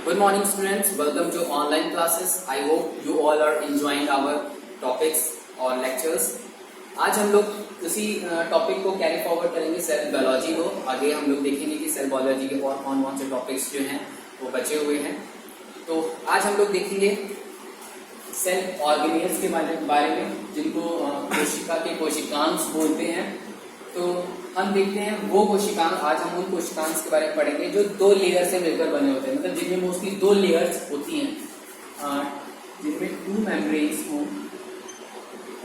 Good morning students, welcome to online classes. I hope you all are enjoying our topics और lectures. आज हम लोग उसी topic को कैरी फॉरवर्ड करेंगे सेल बायोलॉजी को. आगे हम लोग देखेंगे कि सेल बायोलॉजी के और कौन कौन से टॉपिक्स जो हैं वो बचे हुए हैं. तो आज हम लोग देखेंगे सेल ऑर्गेनेल्स के बारे में जिनको कोशिका के कोशिकांश बोलते हैं. तो हम देखते हैं वो कोशिकांश. आज हम उन कोशिकांश के बारे में पढ़ेंगे जो दो लेयर से मिलकर बने होते हैं, मतलब जिनमें मोस्टली दो लेयर्स होती हैं, जिनमें टू मेम्ब्रेन्स हो.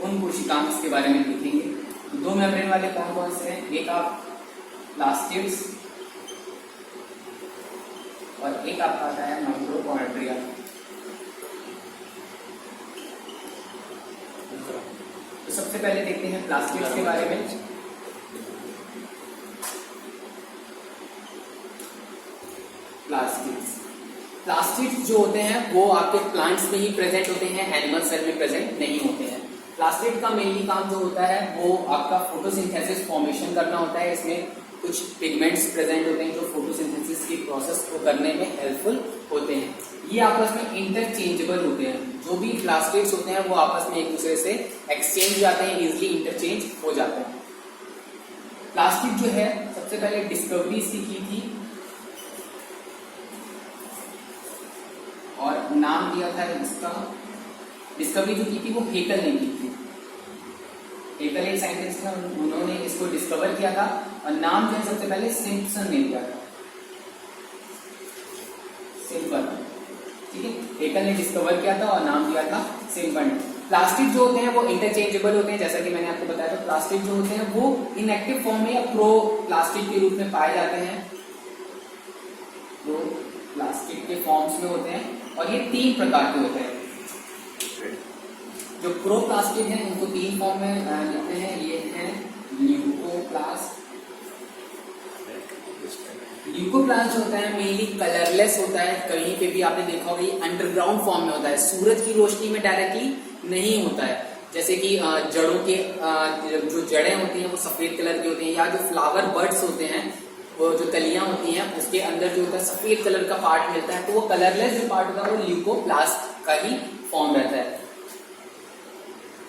उन कोशिकांश के बारे में देखेंगे. दो मेम्ब्रेन वाले कौन कौन से हैं? एक आप प्लास्टिड्स और एक आपका आता है माइटोकॉन्ड्रिया. तो सबसे पहले देखते हैं प्लास्टिड्स के बारे में. प्लास्टिड्स जो होते हैं वो आपके प्लांट्स में ही प्रेजेंट होते हैं, एनिमल सेल में प्रेजेंट नहीं होते हैं. प्लास्टिड का मेनली काम जो होता है वो आपका फोटोसिंथेसिस फॉर्मेशन करना होता है. इसमें कुछ पिगमेंट्स प्रेजेंट होते हैं जो फोटोसिंथेसिस की प्रोसेस को करने में हेल्पफुल होते हैं. ये आपस में इंटरचेंजेबल होते हैं. जो भी प्लास्टिड्स होते हैं वो आपस में एक दूसरे से एक्सचेंज जाते हैं, इजिली इंटरचेंज हो जाते हैं. प्लास्टिड जो है सबसे पहले डिस्कवरी इसकी की थी और नाम दिया था इसका. डिस्कवरी जो की थी वो हेकल ने की थी. हेकल एक साइंटिस्ट था, उन्होंने इसको डिस्कवर किया था और नाम जो है सबसे पहले सिम्पसन ने दिया था. सिंपल, ठीक है. हेकल ने डिस्कवर किया था और नाम दिया था सिंपल. प्लास्टिक जो होते हैं वो इंटरचेंजेबल होते हैं, जैसा कि मैंने आपको बताया. तो प्लास्टिक जो होते हैं वो इनएक्टिव फॉर्म में या प्रो प्लास्टिक के रूप में पाए जाते हैं. प्रो प्लास्टिक के फॉर्म्स में होते हैं और ये तीन प्रकार के होते हैं. जो प्रोप्लास्टिक हैं उनको तीन फॉर्म में लिखते हैं. ये है ल्यूकोप्लास्ट. ल्यूकोप्लास्ट जो होता है मेनली कलरलेस होता है. कहीं पे भी आपने देखा होगा ये अंडरग्राउंड फॉर्म में होता है, सूरज की रोशनी में डायरेक्टली नहीं होता है. जैसे कि जड़ों के जो जड़ें होती हैं वो सफेद कलर की होती हैं, या जो फ्लावर बर्ड्स होते हैं वो जो कलियां होती हैं उसके अंदर जो होता है सफेद कलर का पार्ट मिलता है. तो वो कलरलेस जो पार्ट होता है वो ल्यूकोप्लास्ट का ही फॉर्म रहता है.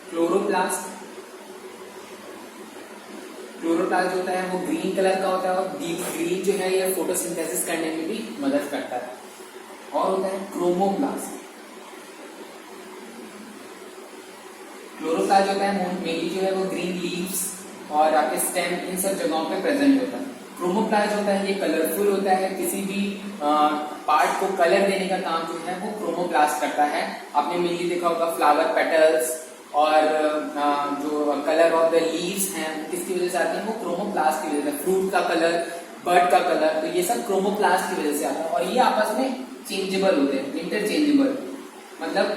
क्लोरोप्लास्ट. क्लोरोप्लास्ट जो होता है वो ग्रीन कलर का होता है और ग्रीन जो है ये फोटोसिंथेसिस करने में भी मदद करता है. और होता है क्रोमोप्लास्ट. क्लोरोप्लास्ट जो होता है मेनली जो है वो ग्रीन लीव्स और आपके स्टेम इन सब जगहों पे प्रेजेंट होता है. क्रोमोप्लास्ट होता है ये कलरफुल होता है. किसी भी पार्ट को कलर देने का काम जो है वो क्रोमोप्लास्ट करता है. आपने मेनली देखा होगा फ्लावर पेटल्स और जो कलर ऑफ द लीव्स हैं किसकी वजह से आते हैं? वो क्रोमोप्लास्ट की वजह से. फ्रूट का कलर, बर्ड का कलर, तो ये सब क्रोमोप्लास्ट की वजह से आता है. और ये आपस में चेंजेबल होते हैं, इंटरचेंजेबल. मतलब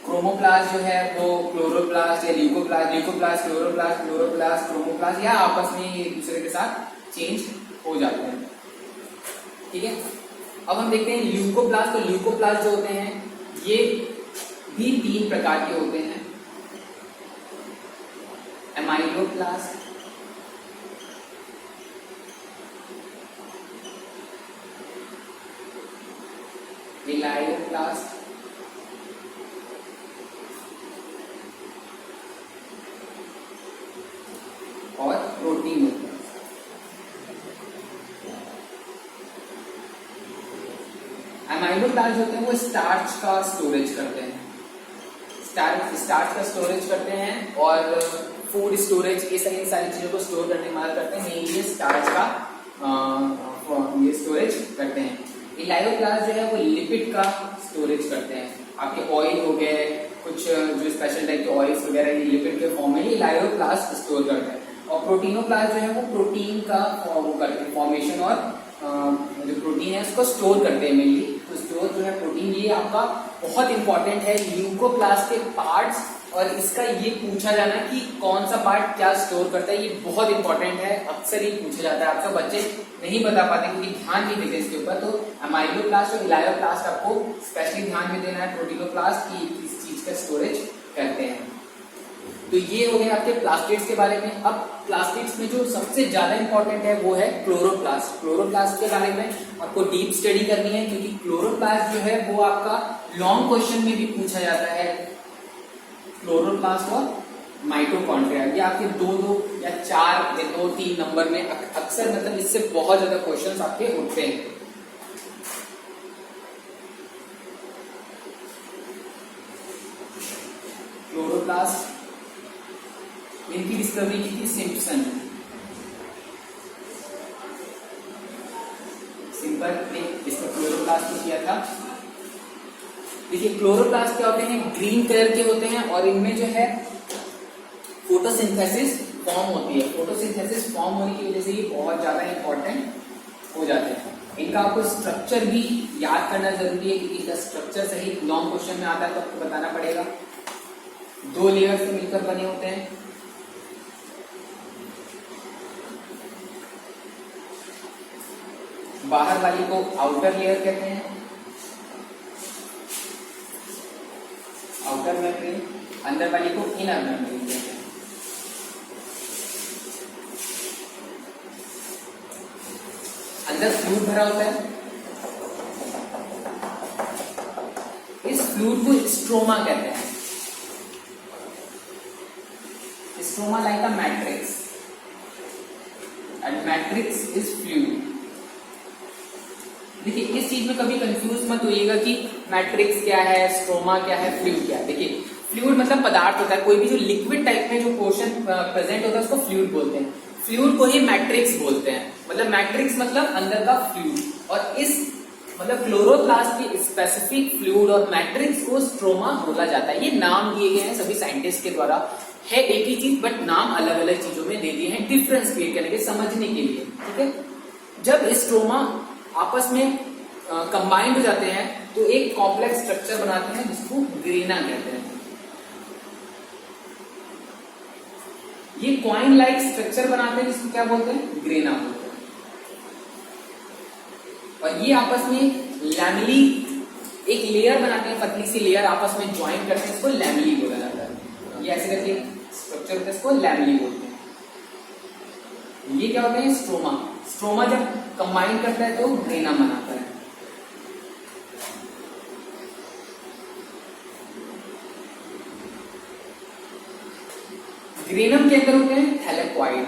क्रोमोप्लास्ट जो है वो क्लोरोप्लास्ट या leucoplast, leucoplast chloroplast, chloroplast chromoplast, या आपस में एक दूसरे के साथ चेंज हो जाते हैं. ठीक है. अब हम देखते हैं ल्यूकोप्लास्ट. तो ल्यूकोप्लास्ट जो होते हैं ये भी तीन प्रकार के होते हैं. एमाइलोप्लास्ट, इलायोप्लास्ट और प्रोटीनोप्लास्ट. एमाइलोप्लास्ट होते हैं वो स्टार्च का स्टोरेज करते हैं. स्टार्च का स्टोरेज करते हैं और फूड स्टोरेज, ये सारी चीजों को स्टोर करने में मदद करते हैं. मेनली स्टार्च का ये स्टोरेज करते हैं. इलायोप्लास्ट जो है वो लिपिड का स्टोरेज करते हैं. आपके ऑयल हो गए, कुछ जो स्पेशल टाइप के ऑयल्स वगैरह ये लिपिड के फॉर्म में ये इलायोप्लास्ट स्टोर करते हैं. और प्रोटीनोप्लास्ट जो है वो प्रोटीन का वो करते हैं फॉर्मेशन और जो प्रोटीन है उसको स्टोर करते हैं मेनली. तो स्टोर जो है प्रोटीन ये आपका बहुत इंपॉर्टेंट है. ल्यूकोप्लास्ट के पार्ट्स और इसका ये पूछा जाना कि कौन सा पार्ट क्या स्टोर करता है, ये बहुत इंपॉर्टेंट है. अक्सर ये पूछा जाता है. आपसे बच्चे नहीं बता पाते क्योंकि ध्यान नहीं देते इसके ऊपर. तो एमाइलोप्लास्ट और इलायोप्लास्ट आपको स्पेशली ध्यान में देना है. प्रोटीनोप्लास्ट की इस चीज का स्टोरेज करते हैं. तो ये हो गए आपके प्लास्टिड्स के बारे में। अब प्लास्टिड्स में जो सबसे ज्यादा इंपॉर्टेंट है वो है क्लोरोप्लास्ट। क्लोरोप्लास्ट के बारे में आपको डीप स्टडी करनी है, क्योंकि क्लोरोप्लास्ट जो है वो आपका लॉन्ग क्वेश्चन में भी पूछा जाता है। क्लोरोप्लास्ट और माइटोकॉन्ड्रिया ये आपके 2-2 या 4 या 2-3 नंबर में अक्सर, मतलब इससे बहुत ज्यादा क्वेश्चंस आपके उठते हैं। क्लोरोप्लास्ट इनकी डिस्कवरी की थी सिम्पसन। सिंपल ने इसका क्लोरोप्लास्ट को किया था। देखिए क्लोरोप्लास्ट क्या होते हैं, ग्रीन कलर के होते हैं और इनमें जो है फोटोसिंथेसिस फॉर्म होती है। फोटोसिंथेसिस फॉर्म होने की वजह से ये बहुत ज्यादा इंपॉर्टेंट हो जाते हैं। इनका आपको स्ट्रक्चर भी याद करना जरूरी है, क्योंकि इसका स्ट्रक्चर सही लॉन्ग क्वेश्चन में आता है तो आपको बताना पड़ेगा। 2 लेयर से मिलकर बने होते हैं। बाहर वाली को आउटर लेयर कहते हैं, आउटर मेम्ब्रेन, अंदर वाली को इनर मेम्ब्रेन कहते हैं। अंदर फ्लूइड भरा होता है। इस फ्लूइड को स्ट्रोमा कहते हैं। Stroma like a matrix and matrix is fluid. देखिए इस चीज में कभी कंफ्यूज मत होइएगा कि मैट्रिक्स क्या है, स्ट्रोमा क्या है, फ्लूइड क्या है। देखिए फ्लूइड मतलब पदार्थ होता है, कोई भी जो लिक्विड टाइप में जो पोर्शन प्रेजेंट होता है उसको फ्लूइड बोलते हैं। फ्लूइड को ही मैट्रिक्स बोलते हैं। मतलब मैट्रिक्स मतलब अंदर का फ्लूइड, और इस मतलब क्लोरोप्लास्ट की स्पेसिफिक फ्लूइड और मैट्रिक्स को स्ट्रोमा बोला जाता है। ये नाम दिए गए हैं सभी साइंटिस्ट के द्वारा, है एक ही चीज बट नाम अलग अलग चीजों में दे दिए हैं, डिफरेंस क्रिएट करने के, समझने के लिए। ठीक है, जब स्ट्रोमा आपस में कंबाइंड हो जाते हैं तो एक कॉम्प्लेक्स स्ट्रक्चर बनाते हैं जिसको ग्रेना कहते हैं। ये कॉइन लाइक स्ट्रक्चर बनाते हैं जिसको क्या बोलते हैं, ग्रेना बोलते हैं। और ये आपस में लैमिली एक लेयर बनाते हैं, पतली सी लेयर आपस में ज्वाइन करते हैं, इसको लैमिली बोला जाता है। ये ऐसे करके स्ट्रक्चर होता है, इसको लैमिली बोलते हैं। ये क्या होते हैं, स्ट्रोमा। स्ट्रोमा जब कंबाइन करता है तो ग्रेना बनाता है। ग्रेनम के अंदर होते हैं थैलेक्वाइड।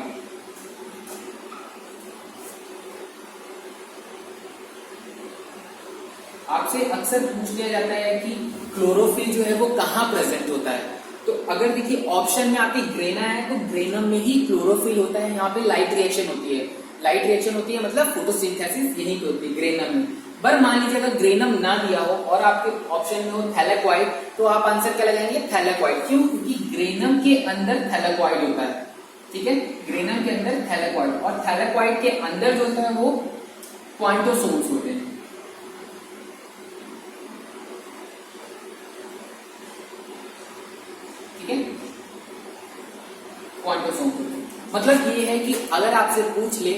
आपसे अक्सर पूछ लिया जाता है कि क्लोरोफिल जो है वो कहां प्रेजेंट होता है। तो अगर देखिए ऑप्शन में आपकी ग्रेना है तो ग्रेनम में ही क्लोरोफिल होता है। यहाँ पे लाइट रिएक्शन होती है, लाइट रिएक्शन होती है मतलब फोटोसिंथेसिस यहीं पे होती है ग्रेनम में। पर मान लीजिए अगर ग्रेनम ना दिया हो और आपके ऑप्शन में हो थैलेक्वाइड, तो आप आंसर क्या लगाएंगे, थैलेक्वाइड। क्यों, क्योंकि ग्रेनम के अंदर थैलेक्वाइड होता है। ठीक है, ग्रेनम के अंदर थैलेक्वाइड, और थैलेक्वाइड के अंदर जो होता है वो क्वांटोसोम्स होते हैं। ठीक है, क्वांटोसोम्स होते हैं। मतलब ये है कि अगर आपसे पूछ ले,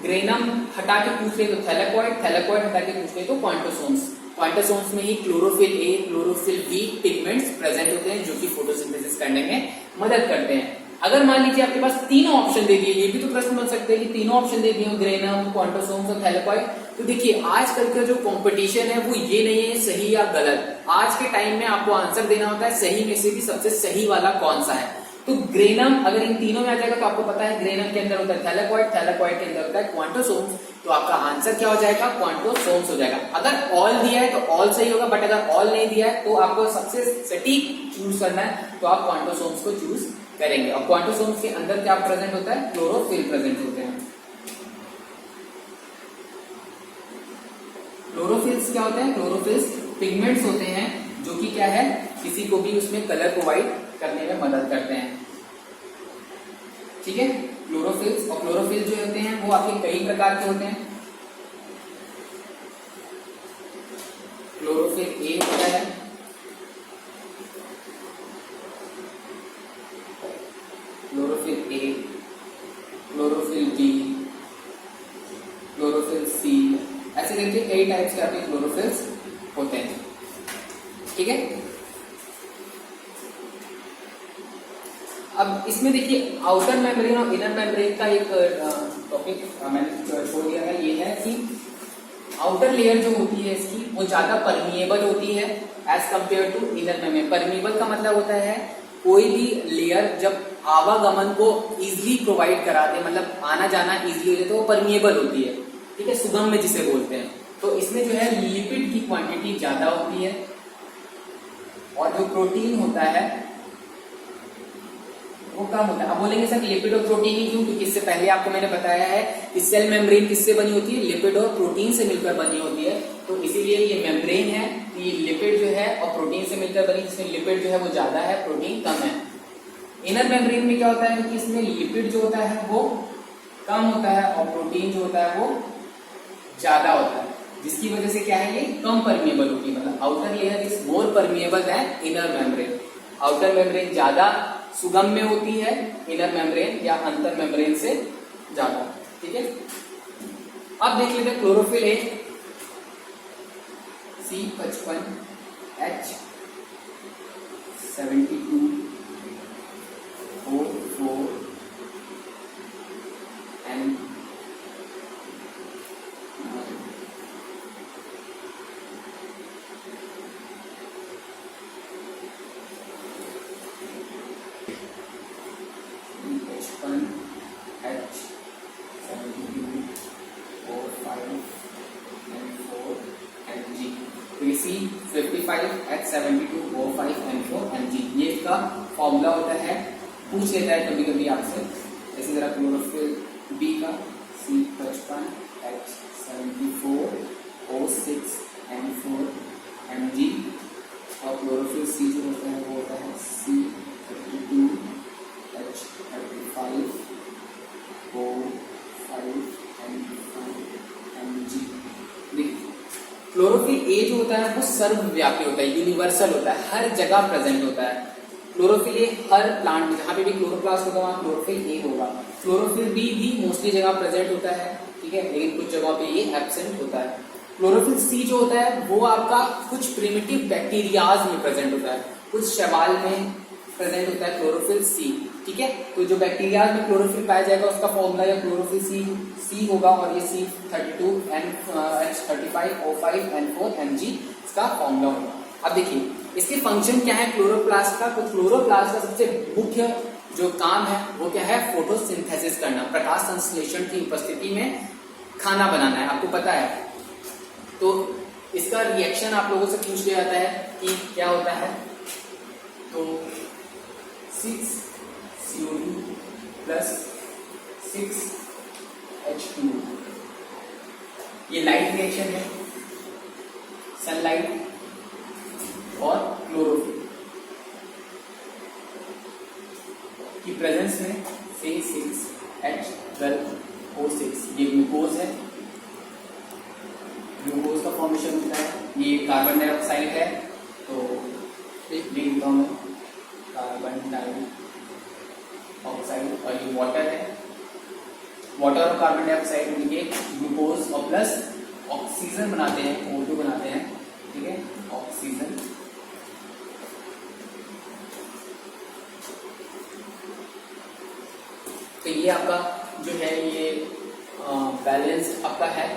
ग्रेनम हटा के पूछ ले तो थैलेक्वाइड, थैलेक्वाइड हटा के पूछ ले तो क्वांटोसोम्स। क्वांटोसोम्स में ही chlorophyll A, chlorophyll B pigments present होते हैं जो कि फोटोसिंथेसिस करने में मदद करते हैं। अगर मान लीजिए आपके पास तीनों ऑप्शन दे दिए, ये भी तो प्रश्न बन सकते हैं कि तीनों ऑप्शन दे दिए हो, ग्रेनम, क्वांटोसोम्स और थैलेक्वाइड, तो देखिए आजकल का जो कंपटीशन है वो ये नहीं है सही या गलत। आज के टाइम में आपको आंसर देना होता है सही में से भी सबसे सही वाला कौन सा है। तो ग्रेनम अगर इन तीनों में आ जाएगा तो आपको पता है ग्रेनम के अंदर होता है थैलेक्वाइड, थैलेक्वाइड के अंदर होता है क्वांटोसोम्स, तो आपका आंसर क्या हो जाएगा, क्वांटोसोम्स हो जाएगा। अगर ऑल दिया है तो ऑल सही होगा, बट अगर ऑल नहीं दिया है तो आपको सबसे सटीक चूज करना है, तो आप क्वांटोसोम्स को चूज करेंगे। और क्वांटोसोम्स के अंदर क्या प्रेजेंट होता है, क्लोरोफिल प्रेजेंट होते हैं। क्लोरोफिल्स क्या होते हैं, क्लोरोफिल्स पिगमेंट्स होते हैं जो कि क्या है, किसी को भी उसमें कलर प्रोवाइड करने में मदद करते हैं। ठीक है, क्लोरोफिल्स। और क्लोरोफिल जो होते हैं वो आपके कई प्रकार के होते हैं। क्लोरोफिल ए होता है, chlorophyll A, chlorophyll B, chlorophyll C, ऐसे करके कई टाइप्स के आपके क्लोरोफिल्स होते हैं। ठीक है, अब इसमें देखिए आउटर मेम्ब्रेन और इनर मेम्ब्रेन का एक टॉपिक मैंने छोड़ दिया है, ये है कि आउटर लेयर जो होती है इसकी वो ज्यादा परमिएबल होती है as compare to inner membrane. Permeable का मतलब होता है कोई भी लेयर जब आवागमन को इजीली प्रोवाइड कराते, मतलब आना जाना इजीली हो जाए, तो वो परमिएबल होती है, ठीक है, सुगम में जिसे बोलते हैं। तो इसमें जो है लिपिड की क्वांटिटी ज्यादा होती है और जो प्रोटीन होता है वो कम होता है। अब बोलेंगे सर लिपिड और प्रोटीन ही क्यों? क्योंकि इससे पहले आपको मैंने बताया है कि सेल मेम्ब्रेन किससे बनी होती है, लिपिड और प्रोटीन से मिलकर बनी होती है। तो इसीलिए ये मेम्ब्रेन है, ये लिपिड जो है और प्रोटीन से मिलकर बनी, जिसमें लिपिड जो है वो ज्यादा है, प्रोटीन कम है। इनर मेम्ब्रेन में क्या होता है कि इसमें लिपिड जो होता है वो कम होता है और प्रोटीन जो होता है वो ज्यादा होता है, जिसकी वजह से क्या है, ये कम परमिएबल होती है। मतलब outer layer is more permeable than inner membrane. Outer membrane ज्यादा सुगम में होती है, इनर मेम्ब्रेन या अंतर मेम्ब्रेन से ज्यादा, ठीक है। अब देख लेते हैं chlorophyll A, C55, H72, O4, N C55, H72, O5, N4, Mg, ये इसका फॉर्मूला होता है। पूछ लेता है कभी कभी आपसे, जैसे जरा क्लोरोफिल बी का C55, H74, O6, N4, Mg, और क्लोरोफिल सी जो होता है वो होता है C32, H35, O5, N4, Mg। Chlorophyll A जो होता है वो सर्वव्यापी होता है, यूनिवर्सल होता है, हर जगह प्रेजेंट होता है। क्लोरोफिल ए हर प्लांट में जहां पे भी क्लोरोप्लास्ट होगा वहां क्लोरोफिल ए होगा। क्लोरोफिल बी भी मोस्टली जगह प्रेजेंट होता है, ठीक है, लेकिन कुछ जगहों पे ये एब्सेंट होता है। क्लोरोफिल सी जो होता है वो आपका कुछ प्रिमिटिव बैक्टीरियाज में प्रेजेंट होता है, कुछ शैवाल में प्रेजेंट होता है क्लोरोफिल सी, ठीक है। तो जो बैक्टीरियाज में क्लोरोफिल पाया जाएगा उसका फॉर्मूला या क्लोरोफिल सी होगा, और ये C32, H35, O5, N4, Mg इसका फॉर्मूला होगा। अब देखिए इसके फंक्शन क्या है क्लोरोप्लास्ट का। तो क्लोरोप्लास्ट का सबसे मुख्य जो काम है वो क्या है, फोटोसिंथेसिस करना, प्रकाश संश्लेषण की उपस्थिति में खाना बनाना है, आपको पता है। तो इसका रिएक्शन आप लोगों से पूछ लिया जाता है कि क्या होता है, तो 6CO2 प्लस 6H2, ये लाइट रिएक्शन है, सनलाइट और क्लोरोफिल की प्रेजेंस में C6H12O6, ये ग्लूकोज है, ग्लूकोज का फॉर्मेशन होता है। ये कार्बन डाइऑक्साइड है, तो लिखता हूं मैं कार्बन डाइऑक्साइड, और ये वाटर है, वाटर और कार्बन डाइऑक्साइड मिलके ग्लूकोज और प्लस ऑक्सीजन बनाते हैं, O2 बनाते हैं, ठीक है, ऑक्सीजन। तो ये आपका जो है ये बैलेंस आपका है।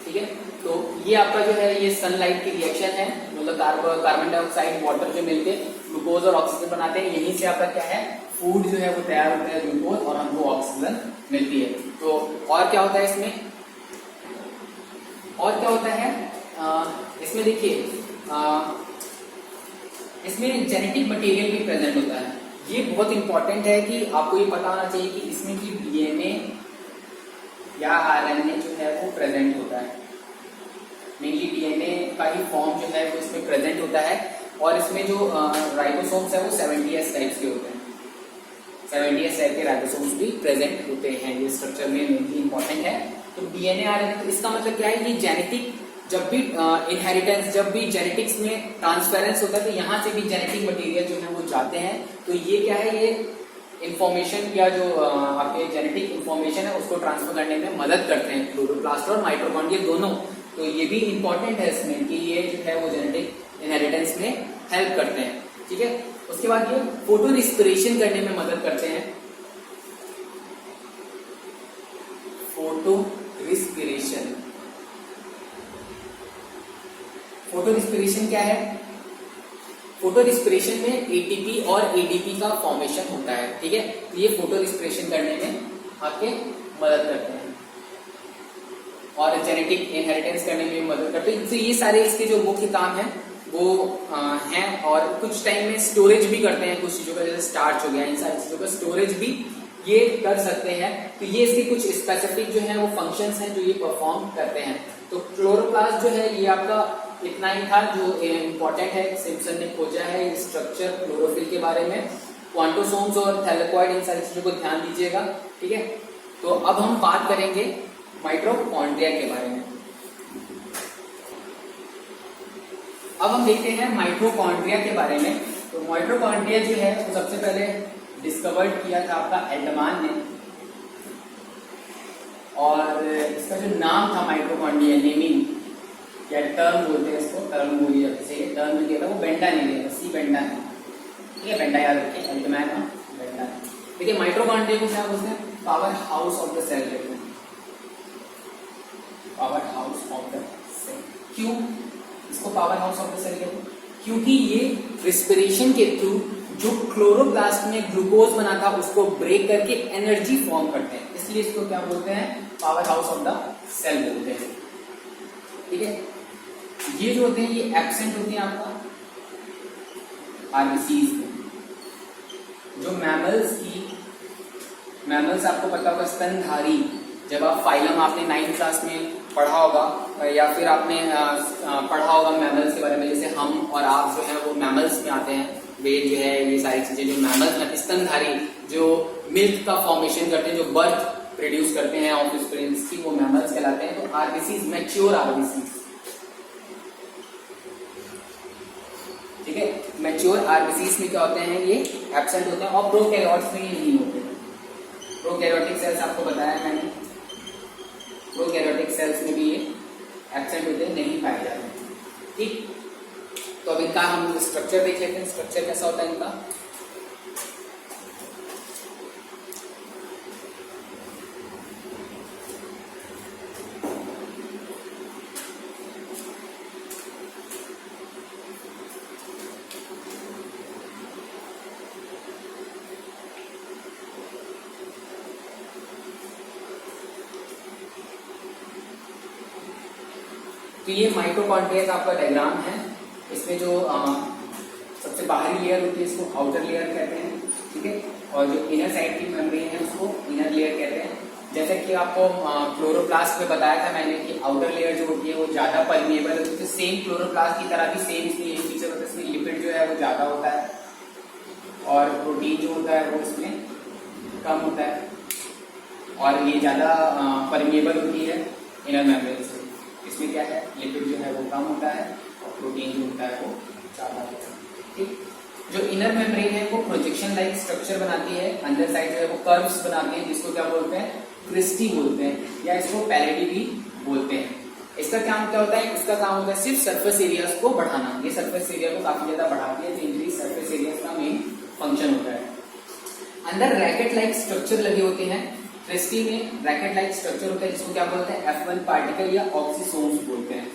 ठीक है, तो ये आपका जो है ये सनलाइट की रिएक्शन है, मतलब कार्बन डाइऑक्साइड वाटर जो मिलके ग्लूकोज और ऑक्सीजन बनाते हैं, यहीं से आपका क्या है फूड जो है वो तैयार होता है, ग्लूकोज, और हमको ऑक्सीजन मिलती है। तो और क्या होता है इसमें, और क्या होता है इसमें देखिए इसमें जेनेटिक मटेरियल भी प्रेजेंट होता है। ये बहुत इंपॉर्टेंट है कि आपको ये पता होना चाहिए कि इसमें की डीएनए या आरएनए जो है वो प्रेजेंट होता है। मेनली डीएनए का ही फॉर्म जो है वो इसमें प्रेजेंट होता है, और इसमें जो राइबोसोम्स है वो 70S टाइप्स के होते हैं, 70S टाइप के राइबोसोम्स भी प्रेजेंट होते हैं। ये स्ट्रक्चर में मेनली इंपॉर्टेंट है। तो डीएनए आरएनए, तो इसका मतलब क्या है, ये जेनेटिक जब भी इनहेरिटेंस, जब भी जेनेटिक्स में ट्रांसफेरेंस होता है, तो यहाँ से भी जेनेटिक मटेरियल जो है वो जाते हैं। तो ये क्या है, ये इंफॉर्मेशन या जो आपके जेनेटिक इंफॉर्मेशन है उसको ट्रांसफर करने में मदद करते हैं। क्लोरोप्लास्ट और माइटोकॉन्ड्रिया दोनों तो ये भी इंपॉर्टेंट है इसमें कि ये जो है वो जेनेटिक इनहेरिटेंस में हेल्प करते हैं। ठीक है, उसके बाद ये फोटो रिस्पिरेशन करने में मदद करते हैं। फोटो रिस्पिरेशन, फोटो रिस्पिरेशन क्या है? फोटो रिस्पिरेशन में एटीपी और एडीपी का फॉर्मेशन होता है। ठीक है, तो ये फोटो रिस्पिरेशन करने में आपके मदद करते हैं और जेनेटिक इनहेरिटेंस करने में मदद करते हैं। तो ये सारे इसके जो मुख्य काम है वो हैं, और कुछ टाइम में स्टोरेज भी करते हैं कुछ चीजों का, जैसे स्टार्च हो गया, इन सारी चीजों का स्टोरेज भी ये कर सकते हैं। तो ये इसके कुछ स्पेसिफिक जो है वो फंक्शंस हैं जो ये परफॉर्म करते हैं। तो क्लोरोप्लास्ट जो है ये आपका इतना ही था जो इम्पोर्टेंट है, सिम्पसन ने खोजा है स्ट्रक्चर क्लोरोफिल के बारे में। क्वांटोसोम्स और थैलेकॉइड इन सारी चीजों को ध्यान दीजिएगा। ठीक है, तो अब हम बात करेंगे माइटोकॉन्ड्रिया के बारे में। अब हम देखते हैं माइटोकॉन्ड्रिया के बारे में। तो माइटोकॉन्ड्रिया जो है वो सबसे पहले डिस्कवर्ड किया था आपका एल्डमान ने, और इसका जो नाम था माइटोकॉन्ड्रिया, नेमिंग या टर्म बोलते हैं इसको, टर्म बोलिए जैसे टर्म जो दिया था वो बेंडा ने दिया था, सी बेंडा है। ठीक है, बेंडा याद रखिए, एल्डमान का बेंडा। देखिए माइटोकॉन्ड्रिया को क्या बोलते हैं? Power house of the cell कहते हैं, power house of the cell. क्यों इसको power house of the cell कहते हैं? क्योंकि ये रिस्पिरेशन के थ्रू जो क्लोरोप्लास्ट में ग्लूकोज बना था उसको ब्रेक करके एनर्जी फॉर्म करते हैं, इसलिए इसको क्या बोलते हैं? Power house of the cell बोलते हैं। ठीक है, ये जो होते हैं ये एब्सेंट होते हैं आपका आरबीसीज में। जो मैमल्स आपको पता होगा स्तनधारी, जब आप फाइलम आपने 9th क्लास में पढ़ा होगा या फिर आपने पढ़ा होगा मैमल्स के बारे में, जैसे हम और आप जो है वो मैमल्स में आते हैं। वे जो है ये सारी चीजें जो मैमल्स में, स्तनधारी जो मिल्क का फॉर्मेशन करते हैं, जो बर्थ प्रोड्यूस करते हैं ऑफस्प्रिंग्स की, वो मैमल्स कहलाते हैं। तो आरबीसीज मैच्योर आरबीसीज, ठीक है, मैच्योर आरबीसीज में क्या होते हैं? ये एब्सेंट होते हैं, और प्रोकैरियोट्स में ये नहीं होते। प्रोकैरियोटिक सेल्स आपको बताया मैंने, प्रोकैरियोटिक सेल्स में भी ये एब्सेंट होते हैं, नहीं पाए जाते। ठीक, तो अब इनका हम स्ट्रक्चर देख लेते हैं, स्ट्रक्चर कैसा होता है इनका। तो ये माइटोकॉन्ड्रिया का आपका डायग्राम है। इसमें जो सबसे बाहरी लेयर होती है इसको आउटर लेयर कहते हैं। ठीक है, और जो इनर साइड की मेम्ब्रेन है उसको इनर लेयर कहते हैं। जैसे कि आपको क्लोरोप्लास्ट में बताया था मैंने कि आउटर लेयर जो होती है वो ज्यादा परमिएबल होती है। सेम क्लोरोप्लास्ट की तरह भी सेम इसमें यही फीचर होता है, इसमें लिपिड जो है वो ज्यादा होता है और प्रोटीन जो होता है वो इसमें कम होता है, और ये ज्यादा परमिएबल होती है इनर मेम्ब्रेन से। इसमें क्या है, लिपिड जो है वो कम होता है और प्रोटीन जो होता है वो ज्यादा होता है। ठीक, जो इनर मेम्ब्रेन है वो प्रोजेक्शन लाइक स्ट्रक्चर बनाती है, अंदर साइड जो है वो कर्व्स बनाती है, जिसको क्या बोलते हैं? क्रिस्टी बोलते हैं, या इसको पैलेडी भी बोलते हैं। इसका काम क्या होता है? इसका काम होता है सिर्फ सरफेस एरियाज को बढ़ाना। ये सरफेस एरिया को काफी ज्यादा बढ़ाती है, तो इंक्रीज सरफेस एरिया का मेन फंक्शन होता है। अंदर रैकेट लाइक स्ट्रक्चर लगे होते हैं, क्रिस्टी में रैकेट लाइक स्ट्रक्चर होता है, जिसको क्या बोलते हैं? F1 पार्टिकल या ऑक्सीसोम्स बोलते हैं।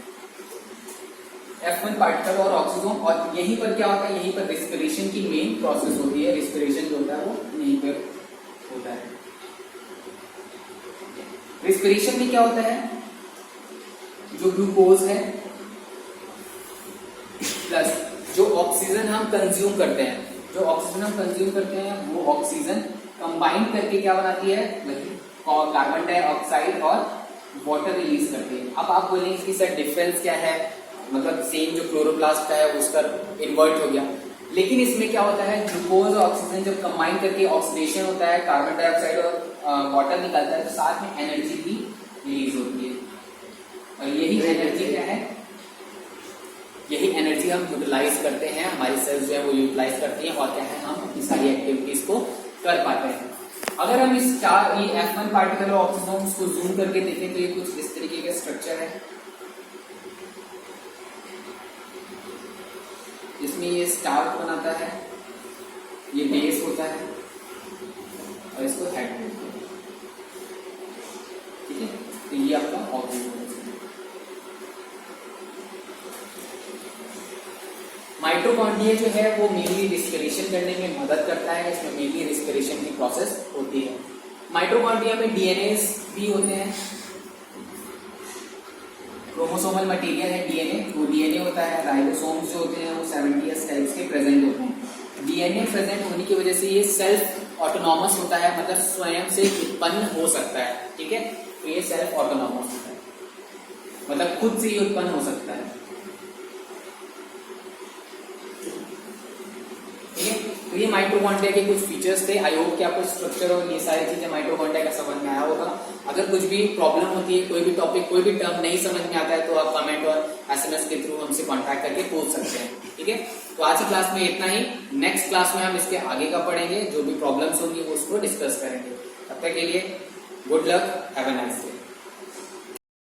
F1 पार्टिकल और ऑक्सीसोम, और यहीं पर क्या होता है? यहीं पर रिस्पिरेशन की मेन प्रोसेस होती है। रिस्पिरेशन जो होता है वो यहीं पर होता है। रिस्पिरेशन में क्या होता है? जो ग्लूकोज है प्लस जो ऑक्सीजन हम कंज्यूम करते हैं, वो ऑक्सीजन कंबाइन करके क्या बनाती है? कार्बन डाइऑक्साइड और वाटर रिलीज करती है। अब आप बोलेंगे कि सर डिफरेंस क्या है, मतलब सेम जो क्लोरोप्लास्ट का है उसका इन्वर्ट हो गया, लेकिन इसमें क्या होता है? ग्लूकोज और ऑक्सीजन जब कंबाइन करके ऑक्सीडेशन होता है, कार्बन डाइऑक्साइड और वाटर निकलता है, तो साथ में एनर्जी भी रिलीज होती है। और यही एनर्जी क्या है? यही एनर्जी हम यूटिलाइज करते हैं, हमारी सेल्स जो है वो यूटिलाइज करती हैं, और क्या है? हम अपनी सारी एक्टिविटीज को कर पाते हैं। अगर हम इस ये F1 पार्टिकल और ऑक्सीजन को जूम करके देखें तो ये कुछ इस तरीके का स्ट्रक्चर है। इसमें ये स्टार्च बनाता है, ये बेस होता है और इसको हेड बोलते हैं। ठीक है, तो ये आपका ऑर्गेनिज्म। माइटोकॉन्ड्रिया जो है वो मेनली रिस्पिरेशन करने में मदद करता है, इसमें मेनली रिस्पिरेशन की प्रोसेस होती है। माइटोकॉन्ड्रिया में डीएनए भी होते हैं, क्रोमोसोमल मटेरियल है डीएनए, वो डीएनए होता है। राइबोसोम्स जो होते हैं वो 70s टाइप्स के प्रेजेंट होते हैं। डीएनए प्रेजेंट होने की वजह से ये सेल्फ ऑटोनॉमस होता है, मतलब स्वयं से उत्पन्न हो सकता है। ठीक है, तो ये सेल्फ ऑटोनॉमस होता है, मतलब खुद से ही उत्पन्न हो सकता है। ठीक है, तो ये माइटोकॉन्ड्रिया के कुछ फीचर्स थे। आई होप कि आपको स्ट्रक्चर और ये सारी चीजें माइटोकॉन्ड्रिया का समझ में आया होगा। अगर कुछ भी प्रॉब्लम होती है, कोई भी टॉपिक, कोई भी टर्म नहीं समझ में आता है, तो आप कमेंट और एसएमएस के थ्रू हमसे कांटेक्ट करके पूछ सकते हैं। ठीक है, तो आज की क्लास में इतना ही। नेक्स्ट क्लास में हम इसके आगे का पढ़ेंगे, जो भी प्रॉब्लम्स होंगी वो उसको डिस्कस करेंगे। तब तक के लिए good luck, have a nice day.